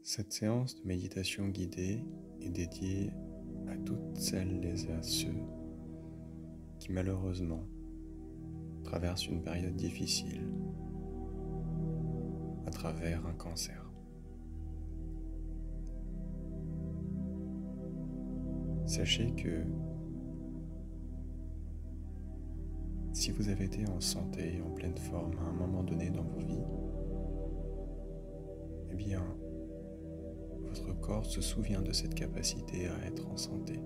Cette séance de méditation guidée est dédiée à toutes celles et à ceux qui malheureusement traversent une période difficile à travers un cancer. Sachez que si vous avez été en santé, en pleine forme à un moment donné dans vos vies, eh bien, votre corps se souvient de cette capacité à être en santé.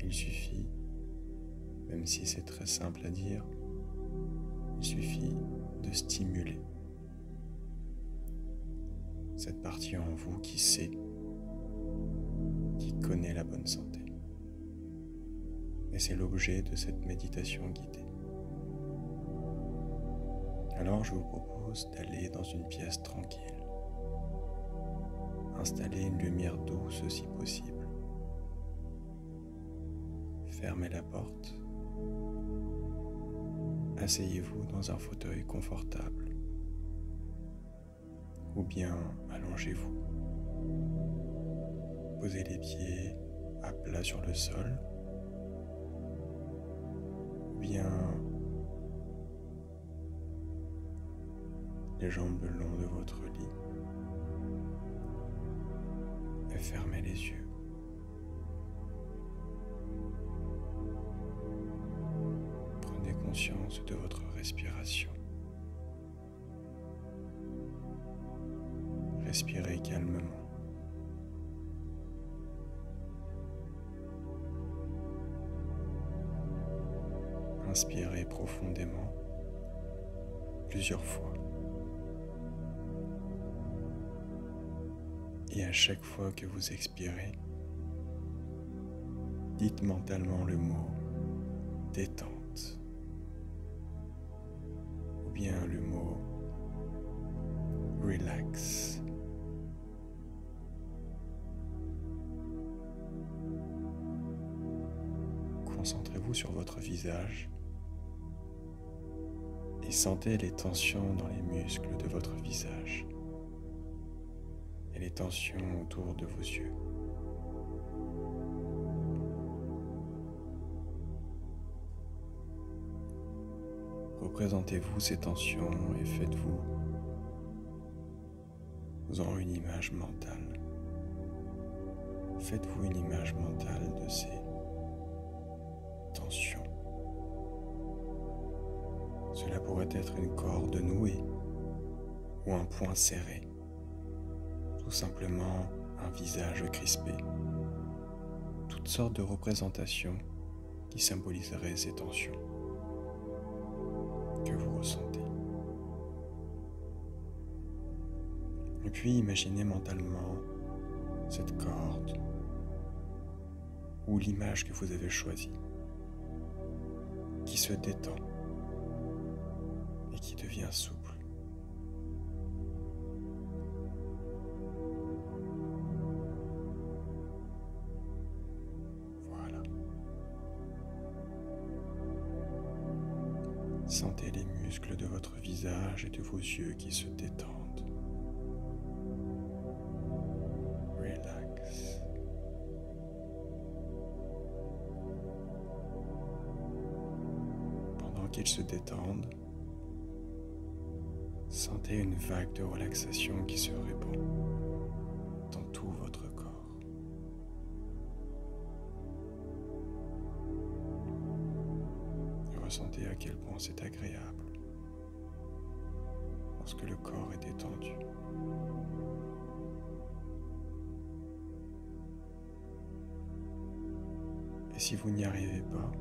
Il suffit, même si c'est très simple à dire, il suffit de stimuler cette partie en vous qui sait, qui connaît la bonne santé. Et c'est l'objet de cette méditation guidée. Alors je vous propose d'aller dans une pièce tranquille. Installez une lumière douce si possible. Fermez la porte. Asseyez-vous dans un fauteuil confortable. Ou bien allongez-vous. Posez les pieds à plat sur le sol. Ou bien les jambes le long de votre lit. Et fermez les yeux. Prenez conscience de votre respiration. Respirez calmement. Inspirez profondément plusieurs fois. Et à chaque fois que vous expirez, dites mentalement le mot détente ou bien le mot relax. Concentrez-vous sur votre visage et sentez les tensions dans les muscles de votre visage et les tensions autour de vos yeux. Représentez-vous ces tensions et faites-vous en une image mentale. Faites-vous une image mentale de ces tensions. Cela pourrait être une corde nouée ou un poing serré. Tout simplement un visage crispé. Toutes sortes de représentations qui symboliseraient ces tensions que vous ressentez. Et puis imaginez mentalement cette corde ou l'image que vous avez choisie qui se détend et qui devient souple. Sentez les muscles de votre visage et de vos yeux qui se détendent. Relax. Pendant qu'ils se détendent, sentez une vague de relaxation qui se répand dans tout votre corps. Ressentez à quel point c'est agréable lorsque le corps est détendu. Et si vous n'y arrivez pas,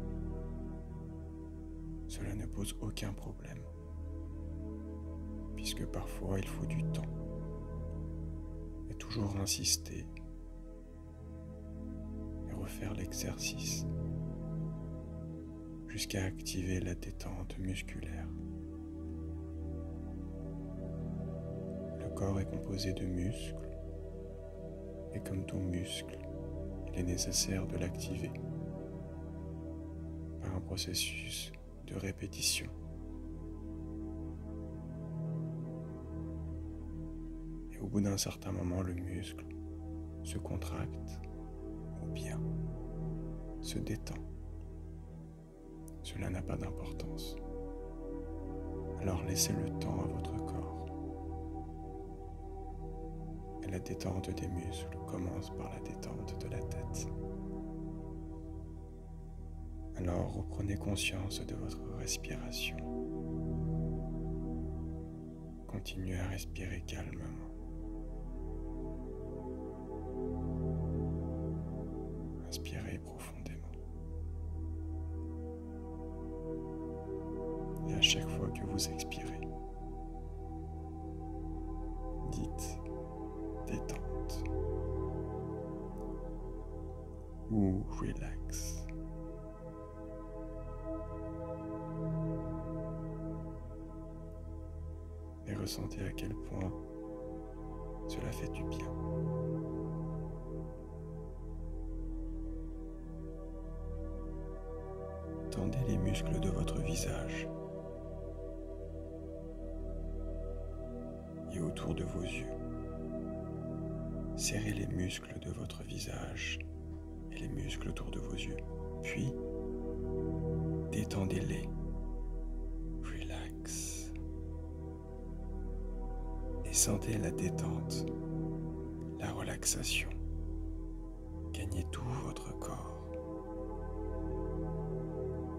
cela ne pose aucun problème, puisque parfois il faut du temps et toujours insister et refaire l'exercice jusqu'à activer la détente musculaire. Le corps est composé de muscles et comme tout muscle, il est nécessaire de l'activer par un processus de répétition. Et au bout d'un certain moment, le muscle se contracte ou bien se détend. Cela n'a pas d'importance. Alors laissez le temps à votre corps. Et la détente des muscles commence par la détente de la tête. Alors reprenez conscience de votre respiration. Continuez à respirer calmement. Inspirez profondément. Et à chaque fois que vous expirez, dites détente ou relax. Et ressentez à quel point cela fait du bien. Tendez les muscles de votre visage et autour de vos yeux. Serrez les muscles de votre visage et les muscles autour de vos yeux. Puis, détendez-les. Relax. Et sentez la détente, la relaxation. Gagnez tout votre corps.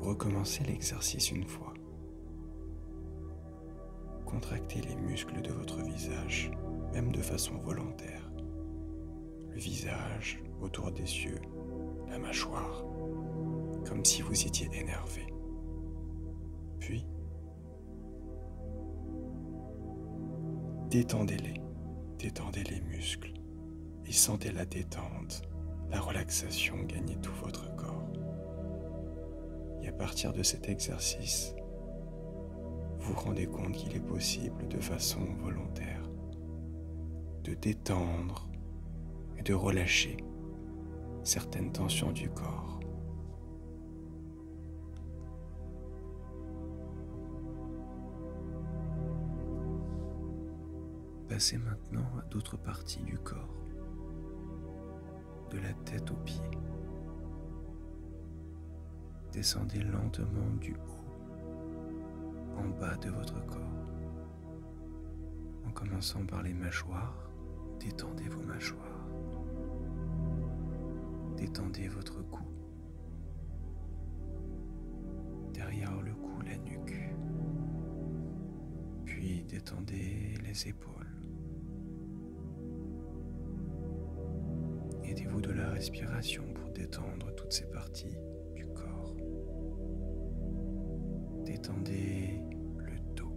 Recommencez l'exercice une fois. Contractez les muscles de votre visage, même de façon volontaire. Le visage, autour des yeux, la mâchoire, comme si vous étiez énervé. Puis, détendez les muscles et sentez la détente, la relaxation gagner tout votre corps. Et à partir de cet exercice, vous vous rendez compte qu'il est possible de façon volontaire de détendre et de relâcher certaines tensions du corps. Passez maintenant à d'autres parties du corps, de la tête aux pieds. Descendez lentement du haut en bas de votre corps. En commençant par les mâchoires, détendez vos mâchoires. Détendez votre cou. Derrière le cou, la nuque. Puis détendez les épaules. Aidez-vous de la respiration pour détendre toutes ces parties du corps. Détendez le dos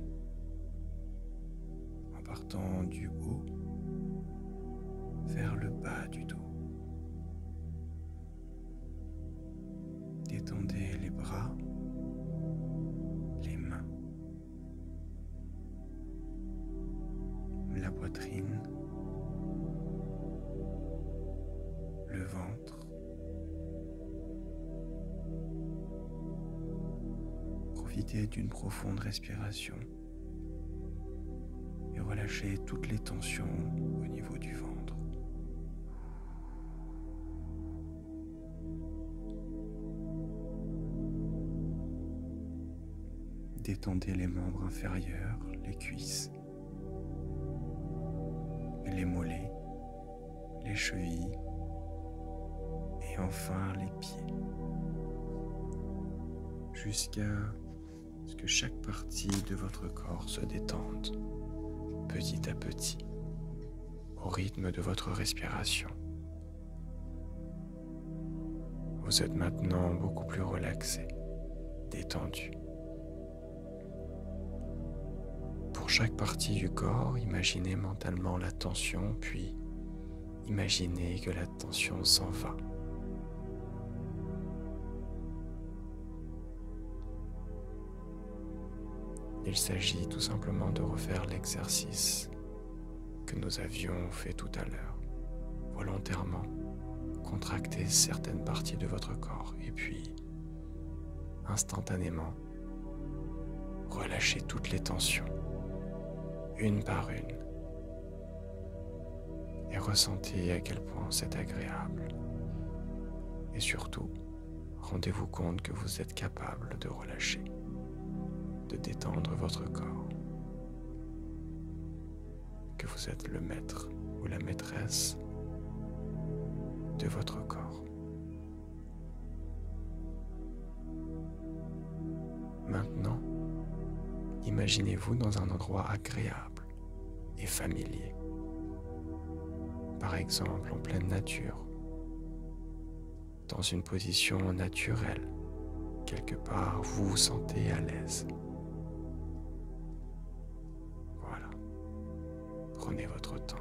en partant du haut vers le bas du dos. Détendez les bras, les mains, la poitrine, le ventre. Profitez d'une profonde respiration et relâchez toutes les tensions au niveau du ventre. Détendez les membres inférieurs, les cuisses, les mollets, les chevilles et enfin les pieds, jusqu'à ce que chaque partie de votre corps se détende petit à petit au rythme de votre respiration. Vous êtes maintenant beaucoup plus relaxé, détendu. Pour chaque partie du corps, imaginez mentalement la tension, puis imaginez que la tension s'en va. Il s'agit tout simplement de refaire l'exercice que nous avions fait tout à l'heure. Volontairement, contractez certaines parties de votre corps et puis, instantanément, relâchez toutes les tensions, une par une. ressentez à quel point c'est agréable. Et surtout, rendez-vous compte que vous êtes capable de relâcher, de détendre votre corps, que vous êtes le maître ou la maîtresse de votre corps. Maintenant, imaginez-vous dans un endroit agréable et familier. Par exemple, en pleine nature, dans une position naturelle, quelque part où vous vous sentez à l'aise. Voilà. Prenez votre temps.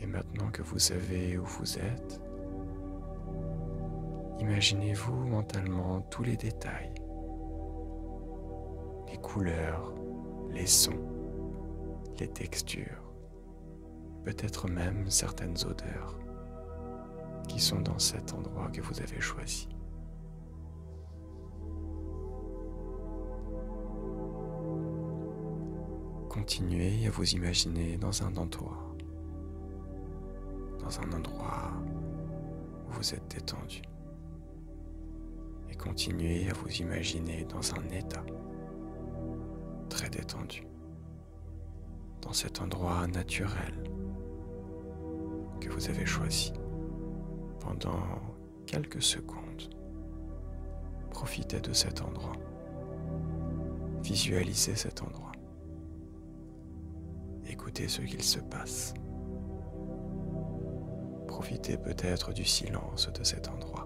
Et maintenant que vous savez où vous êtes, imaginez-vous mentalement tous les détails, les couleurs, les sons, les textures, peut-être même certaines odeurs qui sont dans cet endroit que vous avez choisi. Continuez à vous imaginer dans un endroit où vous êtes détendu. Et continuez à vous imaginer dans un état très détendu, dans cet endroit naturel que vous avez choisi. Pendant quelques secondes, profitez de cet endroit. Visualisez cet endroit. Écoutez ce qu'il se passe. Profitez peut-être du silence de cet endroit.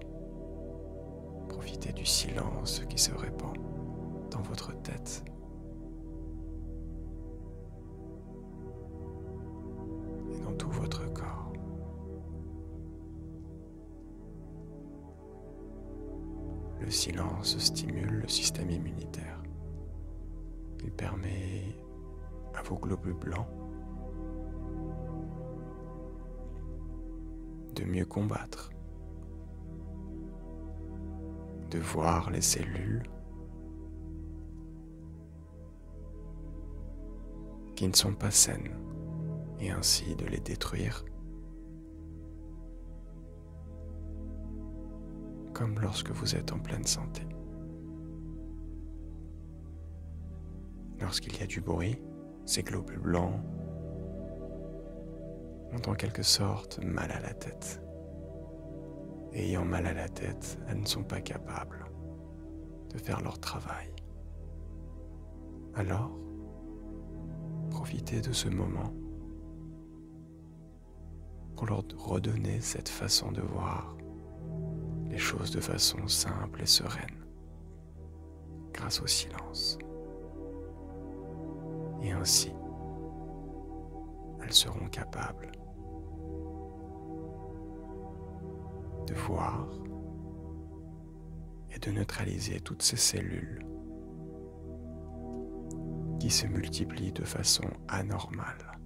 Profitez du silence qui se répand dans votre tête. Et dans tout votre corps. Le silence stimule le système immunitaire. Il permet à vos globules blancs de mieux combattre, de voir les cellules qui ne sont pas saines et ainsi de les détruire, comme lorsque vous êtes en pleine santé. Lorsqu'il y a du bruit, ces globules blancs ont en quelque sorte mal à la tête. Et ayant mal à la tête, elles ne sont pas capables de faire leur travail. Alors, profitez de ce moment pour leur redonner cette façon de voir les choses de façon simple et sereine, grâce au silence. Et ainsi, elles seront capables de voir et de neutraliser toutes ces cellules qui se multiplient de façon anormale.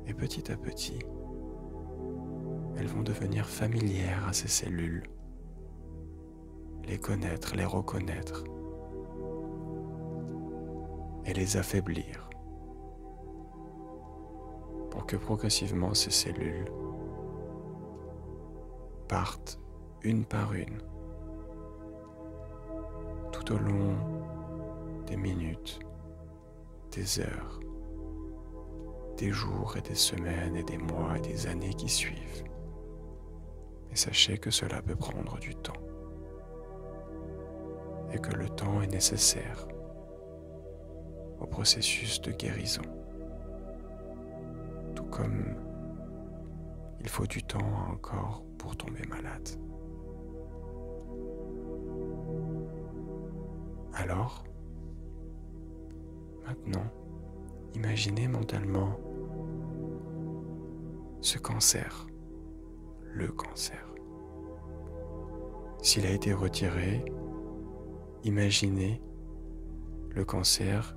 Et petit à petit, elles vont devenir familières à ces cellules, les connaître, les reconnaître et les affaiblir pour que progressivement ces cellules partent une par une tout au long des minutes, des heures, des jours et des semaines et des mois et des années qui suivent. Et sachez que cela peut prendre du temps et que le temps est nécessaire au processus de guérison, tout comme il faut du temps à un corps pour tomber malade. Alors, maintenant, imaginez mentalement ce cancer, le cancer. S'il a été retiré, imaginez le cancer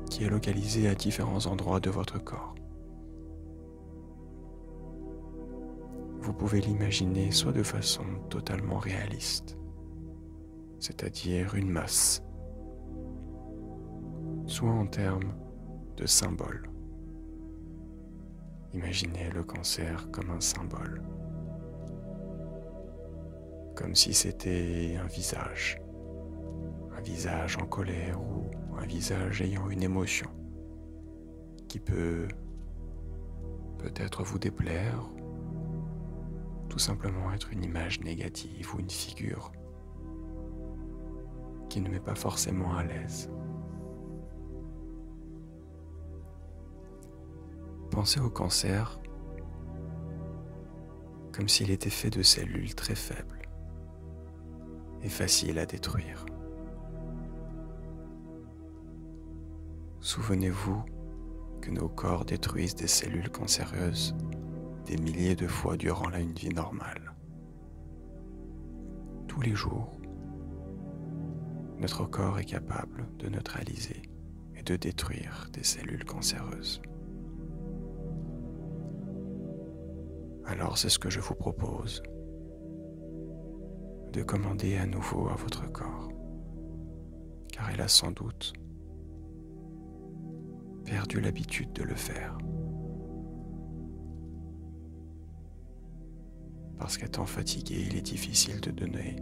qui est localisé à différents endroits de votre corps. Vous pouvez l'imaginer soit de façon totalement réaliste, c'est-à-dire une masse soit en termes de symboles. Imaginez le cancer comme un symbole, comme si c'était un visage en colère ou un visage ayant une émotion qui peut-être vous déplaire, tout simplement être une image négative ou une figure qui ne met pas forcément à l'aise. Pensez au cancer comme s'il était fait de cellules très faibles et faciles à détruire. Souvenez-vous que nos corps détruisent des cellules cancéreuses des milliers de fois durant une vie normale. Tous les jours, notre corps est capable de neutraliser et de détruire des cellules cancéreuses. Alors c'est ce que je vous propose, de commander à nouveau à votre corps, car il a sans doute perdu l'habitude de le faire. Parce qu'étant fatigué, il est difficile de donner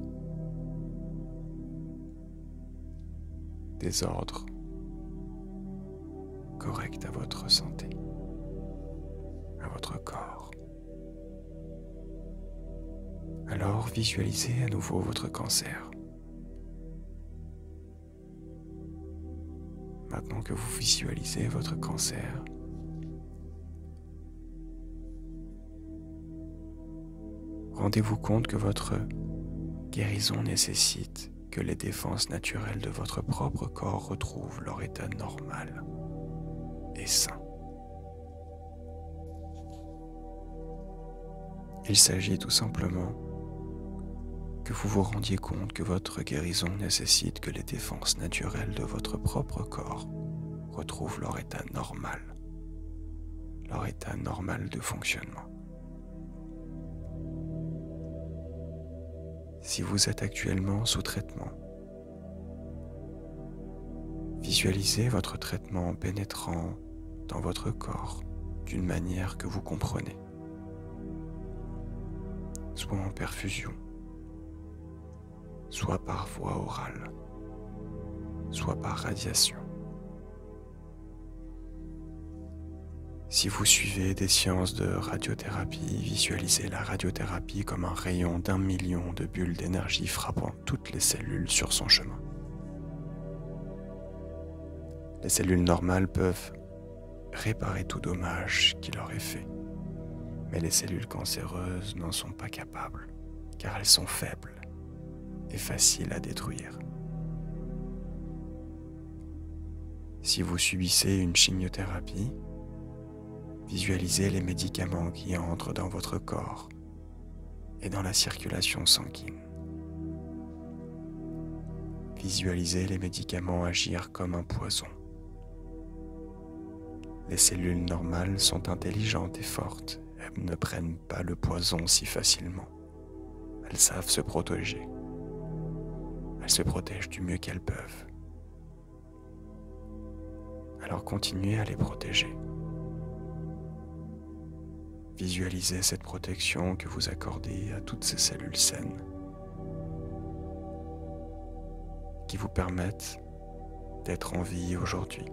des ordres corrects à votre santé, à votre corps. Alors visualisez à nouveau votre cancer. Maintenant que vous visualisez votre cancer, rendez-vous compte que votre guérison nécessite que les défenses naturelles de votre propre corps retrouvent leur état normal et sain. Il s'agit tout simplement que vous vous rendiez compte que votre guérison nécessite que les défenses naturelles de votre propre corps retrouvent leur état normal de fonctionnement. Si vous êtes actuellement sous traitement, visualisez votre traitement en pénétrant dans votre corps d'une manière que vous comprenez, soit en perfusion, soit par voie orale, soit par radiation. Si vous suivez des séances de radiothérapie, visualisez la radiothérapie comme un rayon d'1 million de bulles d'énergie frappant toutes les cellules sur son chemin. Les cellules normales peuvent réparer tout dommage qui leur est fait, mais les cellules cancéreuses n'en sont pas capables, car elles sont faibles et faciles à détruire. Si vous subissez une chimiothérapie, visualisez les médicaments qui entrent dans votre corps et dans la circulation sanguine. Visualisez les médicaments agir comme un poison. Les cellules normales sont intelligentes et fortes. Elles ne prennent pas le poison si facilement. Elles savent se protéger. Elles se protègent du mieux qu'elles peuvent. Alors continuez à les protéger. Visualisez cette protection que vous accordez à toutes ces cellules saines qui vous permettent d'être en vie aujourd'hui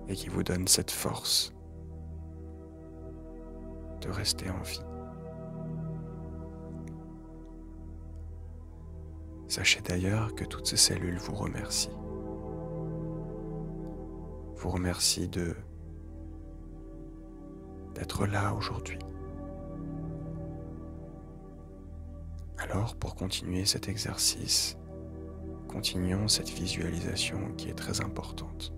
et qui vous donnent cette force de rester en vie. Sachez d'ailleurs que toutes ces cellules vous remercient. Vous remercient d'être là aujourd'hui. Alors, pour continuer cet exercice, continuons cette visualisation qui est très importante.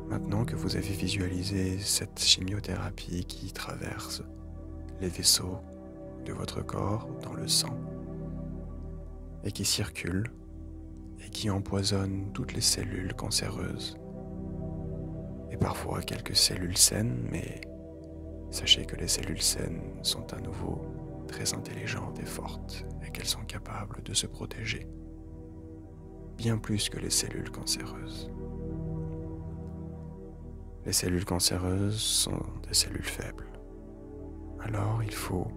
Maintenant que vous avez visualisé cette chimiothérapie qui traverse les vaisseaux de votre corps dans le sang et qui circule et qui empoisonne toutes les cellules cancéreuses et parfois quelques cellules saines, mais sachez que les cellules saines sont à nouveau très très intelligentes et fortes et qu'elles sont capables de se protéger, bien plus que les cellules cancéreuses. Les cellules cancéreuses sont des cellules faibles. Alors il faut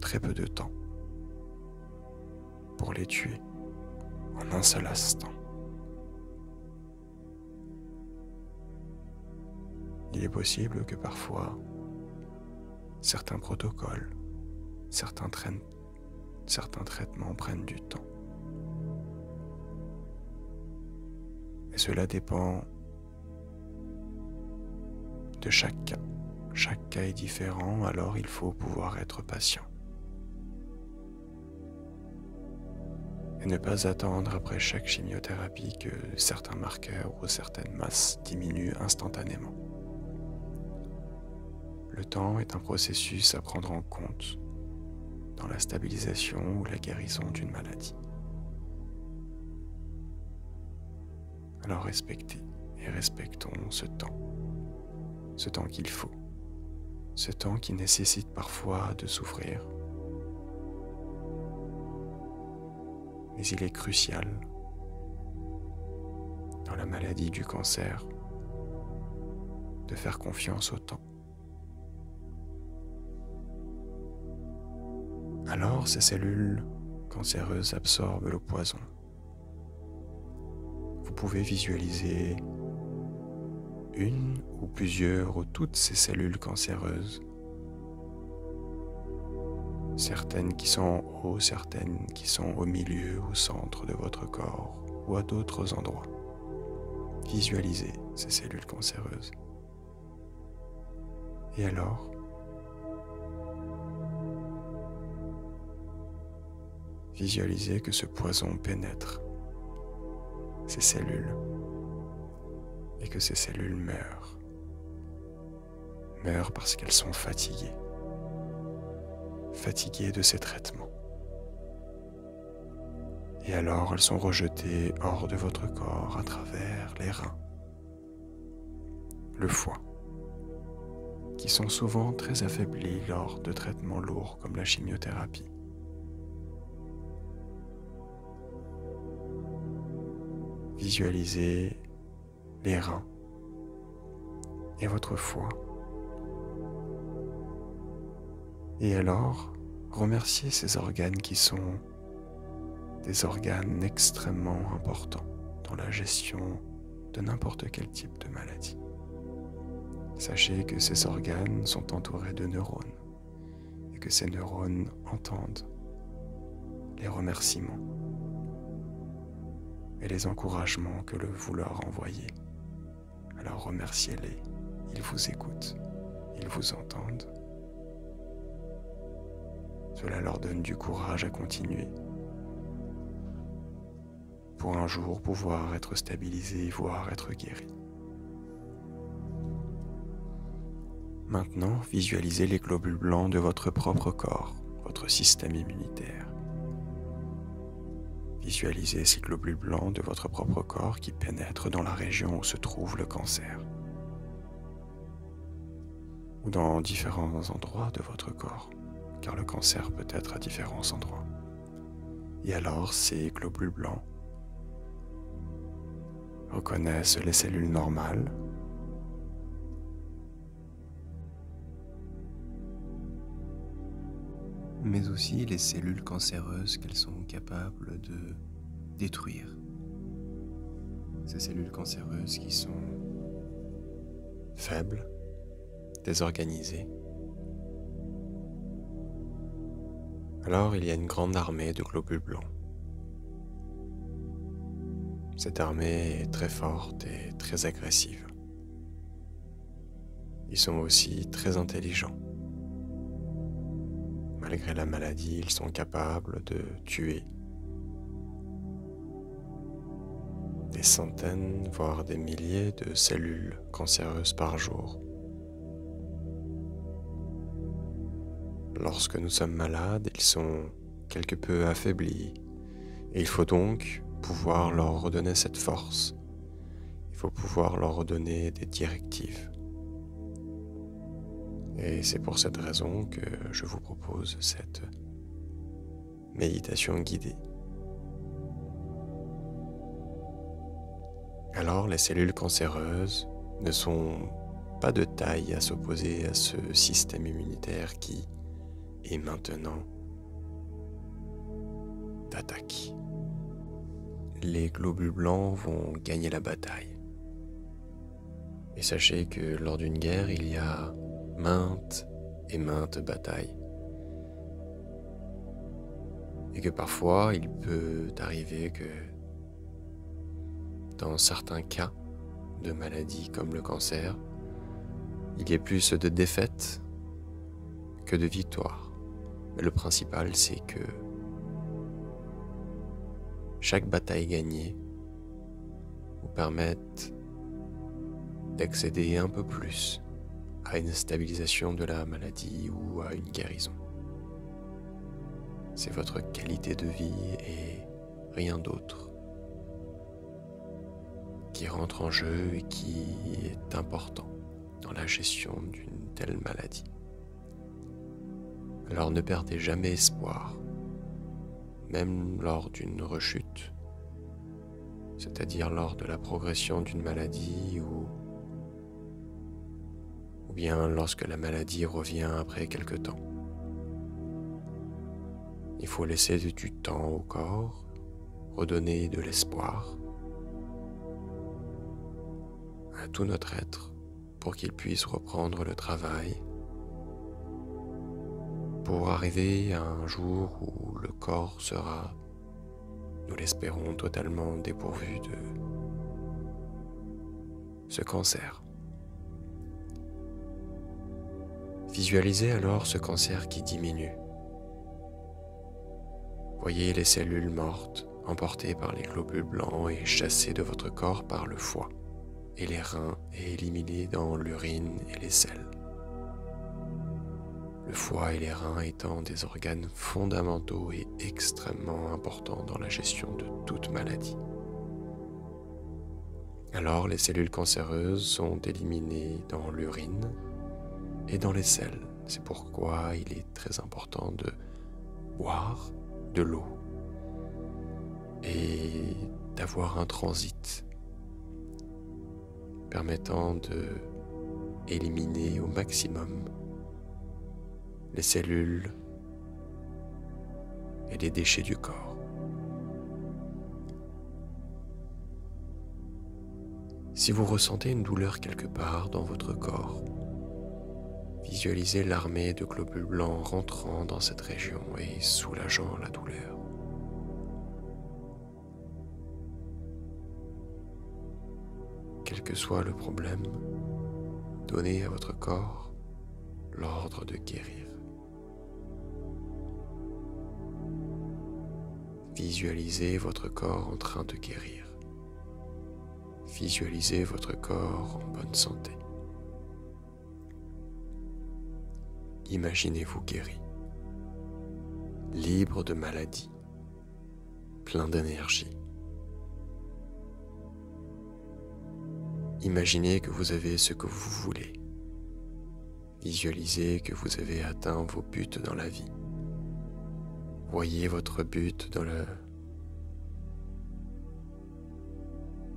très peu de temps pour les tuer en un seul instant. Il est possible que parfois certains protocoles, certains traitements prennent du temps. Et cela dépend de chaque cas. Chaque cas est différent, alors il faut pouvoir être patient. Et ne pas attendre après chaque chimiothérapie que certains marqueurs ou certaines masses diminuent instantanément. Le temps est un processus à prendre en compte dans la stabilisation ou la guérison d'une maladie. Alors respectez et respectons ce temps qu'il faut, ce temps qui nécessite parfois de souffrir. Mais il est crucial dans la maladie du cancer de faire confiance au temps. Alors ces cellules cancéreuses absorbent le poison. Vous pouvez visualiser une ou plusieurs ou toutes ces cellules cancéreuses, certaines qui sont en haut, certaines qui sont au milieu, au centre de votre corps ou à d'autres endroits. Visualisez ces cellules cancéreuses. Et alors, visualisez que ce poison pénètre ces cellules et que ces cellules meurent parce qu'elles sont fatiguées de ces traitements. Et alors elles sont rejetées hors de votre corps à travers les reins, le foie, qui sont souvent très affaiblis lors de traitements lourds comme la chimiothérapie. Visualisez les reins et votre foie. Et alors, remerciez ces organes qui sont des organes extrêmement importants dans la gestion de n'importe quel type de maladie. Sachez que ces organes sont entourés de neurones et que ces neurones entendent les remerciements et les encouragements que vous leur envoyez. Alors remerciez-les, ils vous écoutent, ils vous entendent. Cela leur donne du courage à continuer pour un jour pouvoir être stabilisés, voire être guéris. Maintenant, visualisez les globules blancs de votre propre corps, votre système immunitaire. Visualisez ces globules blancs de votre propre corps qui pénètrent dans la région où se trouve le cancer, ou dans différents endroits de votre corps, car le cancer peut être à différents endroits. Et alors, ces globules blancs reconnaissent les cellules normales, mais aussi les cellules cancéreuses qu'elles sont capables de détruire. Ces cellules cancéreuses qui sont faibles, désorganisées. Alors il y a une grande armée de globules blancs. Cette armée est très forte et très agressive. Ils sont aussi très intelligents. Malgré la maladie, ils sont capables de tuer des centaines, voire des milliers de cellules cancéreuses par jour. Lorsque nous sommes malades, ils sont quelque peu affaiblis et il faut donc pouvoir leur redonner cette force. Il faut pouvoir leur redonner des directives. Et c'est pour cette raison que je vous propose cette méditation guidée. Alors, les cellules cancéreuses ne sont pas de taille à s'opposer à ce système immunitaire qui est maintenant d'attaque. Les globules blancs vont gagner la bataille. Et sachez que lors d'une guerre, il y a maintes et maintes batailles. Et que parfois, il peut arriver que dans certains cas de maladies comme le cancer, il y ait plus de défaites que de victoires. Mais le principal, c'est que chaque bataille gagnée vous permette d'accéder un peu plus à une stabilisation de la maladie ou à une guérison. C'est votre qualité de vie et rien d'autre qui rentre en jeu et qui est important dans la gestion d'une telle maladie. Alors ne perdez jamais espoir, même lors d'une rechute, c'est-à-dire lors de la progression d'une maladie ou bien lorsque la maladie revient après quelque temps. Il faut laisser du temps au corps, redonner de l'espoir à tout notre être pour qu'il puisse reprendre le travail, pour arriver à un jour où le corps sera, nous l'espérons, totalement dépourvu de ce cancer. Visualisez alors ce cancer qui diminue. Voyez les cellules mortes emportées par les globules blancs et chassées de votre corps par le foie et les reins et éliminées dans l'urine et les selles. Le foie et les reins étant des organes fondamentaux et extrêmement importants dans la gestion de toute maladie. Alors les cellules cancéreuses sont éliminées dans l'urine et dans les selles. C'est pourquoi il est très important de boire de l'eau et d'avoir un transit permettant de éliminer au maximum les cellules et les déchets du corps. Si vous ressentez une douleur quelque part dans votre corps, visualisez l'armée de globules blancs rentrant dans cette région et soulageant la douleur. Quel que soit le problème, donnez à votre corps l'ordre de guérir. Visualisez votre corps en train de guérir. Visualisez votre corps en bonne santé. Imaginez-vous guéri, libre de maladie, plein d'énergie. Imaginez que vous avez ce que vous voulez. Visualisez que vous avez atteint vos buts dans la vie. Voyez votre but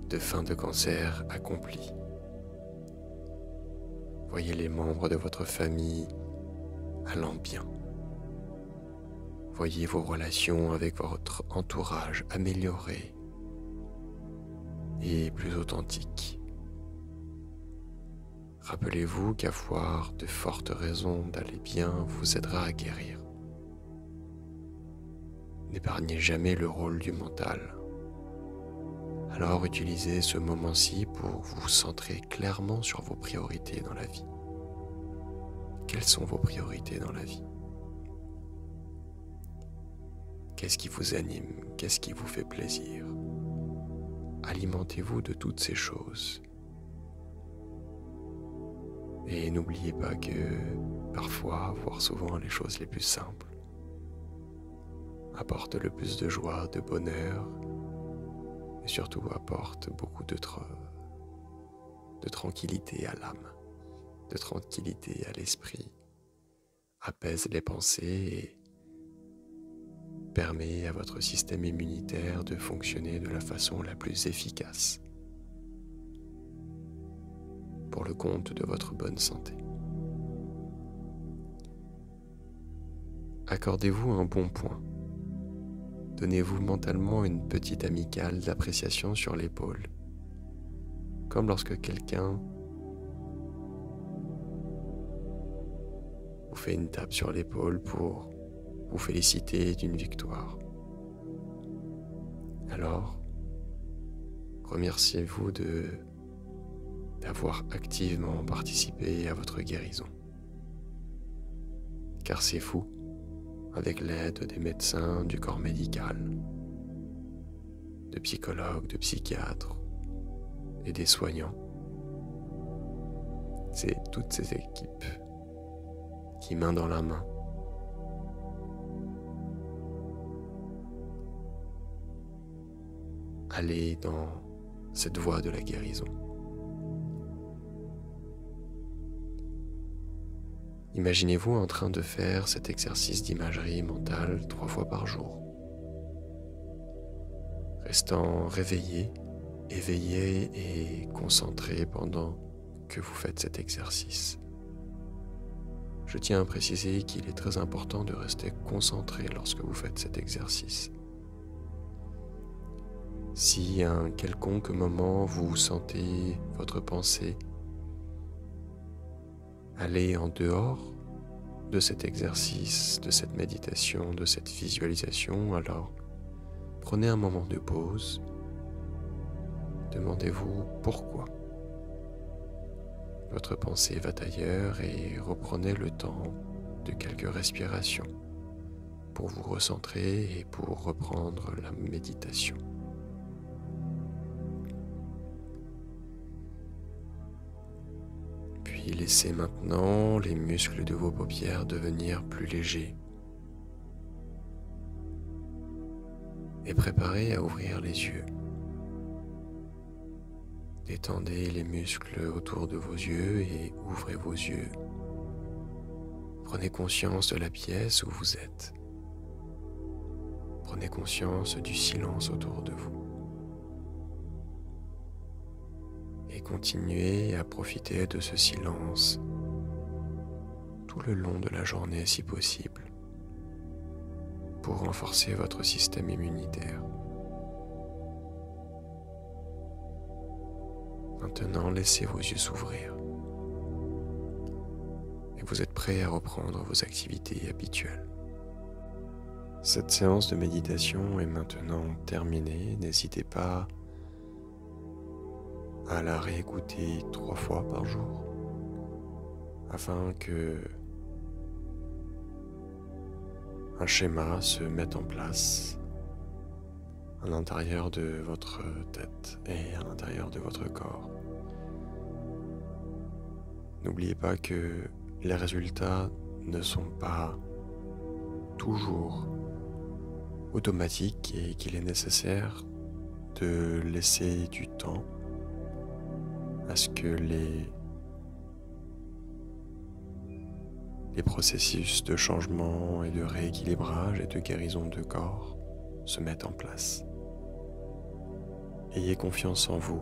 de fin de cancer accompli. Voyez les membres de votre famille allant bien. Voyez vos relations avec votre entourage améliorées et plus authentiques. Rappelez-vous qu'avoir de fortes raisons d'aller bien vous aidera à guérir. N'épargnez jamais le rôle du mental. Alors utilisez ce moment-ci pour vous centrer clairement sur vos priorités dans la vie. Quelles sont vos priorités dans la vie? Qu'est-ce qui vous anime? Qu'est-ce qui vous fait plaisir? Alimentez-vous de toutes ces choses. Et n'oubliez pas que parfois, voire souvent, les choses les plus simples apportent le plus de joie, de bonheur et surtout apportent beaucoup de tranquillité à l'âme. de tranquillité à l'esprit, apaise les pensées et permet à votre système immunitaire de fonctionner de la façon la plus efficace pour le compte de votre bonne santé. Accordez-vous un bon point. Donnez-vous mentalement une petite amicale d'appréciation sur l'épaule, comme lorsque quelqu'un vous fait une tape sur l'épaule pour vous féliciter d'une victoire. Alors, remerciez-vous d'avoir activement participé à votre guérison. Car c'est vous, avec l'aide des médecins, du corps médical, de psychologues, de psychiatres et des soignants. C'est toutes ces équipes qui, main dans la main, allez dans cette voie de la guérison. Imaginez-vous en train de faire cet exercice d'imagerie mentale 3 fois par jour, restant réveillé, éveillé et concentré pendant que vous faites cet exercice. Je tiens à préciser qu'il est très important de rester concentré lorsque vous faites cet exercice. Si à un quelconque moment vous sentez votre pensée aller en dehors de cet exercice, de cette méditation, de cette visualisation, alors prenez un moment de pause. Demandez-vous pourquoi votre pensée va ailleurs et reprenez le temps de quelques respirations pour vous recentrer et pour reprendre la méditation. Puis laissez maintenant les muscles de vos paupières devenir plus légers et préparez à ouvrir les yeux. Détendez les muscles autour de vos yeux et ouvrez vos yeux. Prenez conscience de la pièce où vous êtes. Prenez conscience du silence autour de vous. Et continuez à profiter de ce silence tout le long de la journée si possible pour renforcer votre système immunitaire. Maintenant, laissez vos yeux s'ouvrir et vous êtes prêt à reprendre vos activités habituelles. Cette séance de méditation est maintenant terminée. N'hésitez pas à la réécouter 3 fois par jour afin que un schéma se mette en place à l'intérieur de votre tête et à l'intérieur de votre corps. N'oubliez pas que les résultats ne sont pas toujours automatiques et qu'il est nécessaire de laisser du temps à ce que les processus de changement et de rééquilibrage et de guérison de corps se mettent en place. Ayez confiance en vous.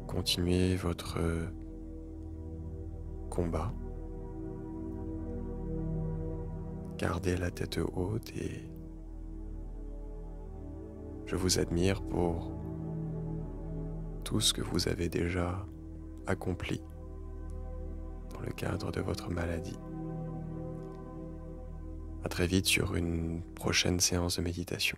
Continuez votre combat. Gardez la tête haute et je vous admire pour tout ce que vous avez déjà accompli dans le cadre de votre maladie. À très vite sur une prochaine séance de méditation.